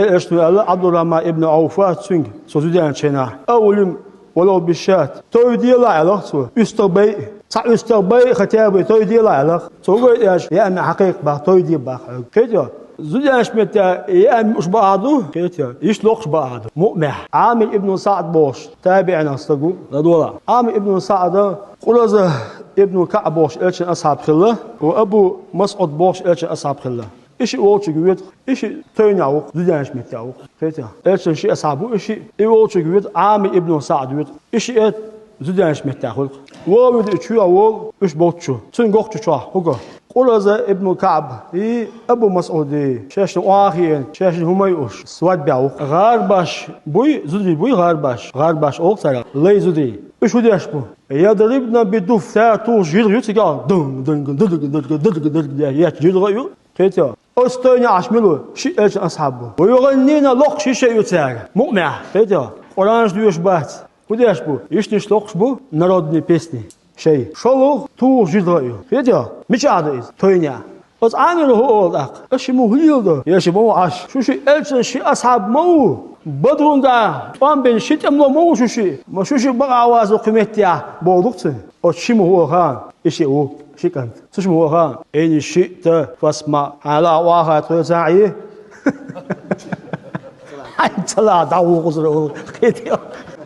اشتو عبد الرحمن ابن عوف سنگ سوزودان چنا اولم ولو بالشات توي دي لا علاقته استقبي صح استقبي ختابي توي دي لا علاقه توي يا ان حقيق با توي دي با كده زودانش متى يا مش بعضه كده يشلقش بعضه مؤمح عامر ابن سعد بوش تابعنا استقو لدولا عامر ابن سعد قلزه ابن كعب بوش الشن اصحاب خله وابو مسعود بوش الشن اصحاب خله إيش أوتش جويد إيش تونياو زودانش متاو كده الشن شيء أصحابه إيش أوتش جويد عامر ابن سعد جويد إيش زودانش متاخل وود تشوا وول إيش بوتشو تنقوق تشوا هوجا قلزه ابن كعب ابو مسعود شاش واخين شاش هميوش سواد بياو غارباش بوي زودي بوي غارباش اوق سرا لي زودي ايش ودي اشبو يضربنا بدف ساعتو جير يتيغا دن دن دن دن دن يا جير كيتا استوني عشملو شي ايش اصحابه ويغنينا لوق شي يتاغ مؤمع كيتا اورانج دوش بات ودي اشبو يشتش لوقش بو народные песни شيء شلوغ تو جدرائيو فيديو مش عاديز توينيا بس أنا له أولك إيش مو هيلده يا شيء مو عاش شو شيء إلشن شيء أصحاب مو بدرون دا فان بين شيء أملا مو شو شيء ما شو شيء بقى عواز وقيمتها بودكت أو شيء مو هو خان إيش هو شيء كنت شو مو هو خان إني شيء فاسمع على واحد وساعي هاي طلع دعوة قصر فيديو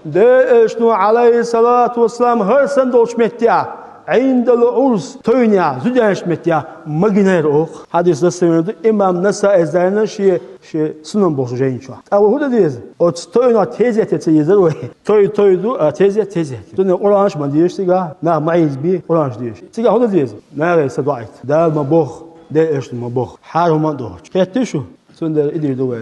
ده شنو عليه الصلاة والسلام هر سندوش متيا عند العرس توينيا زودانش متيا مجنير أخ حديث السنة إمام نساء إزدانا شيء سنن بوش جاين شو أو هو ده ديز أو توينا تيزة تيزة توي دو تيزة دون أورانج ما ديش تيجا نا معيز بي أورانج ديش تيجا هو ده ديز ما صدقت ده ما بوخ ده إيش ما بوخ حار ما دوش كتشو سندر إدري دوه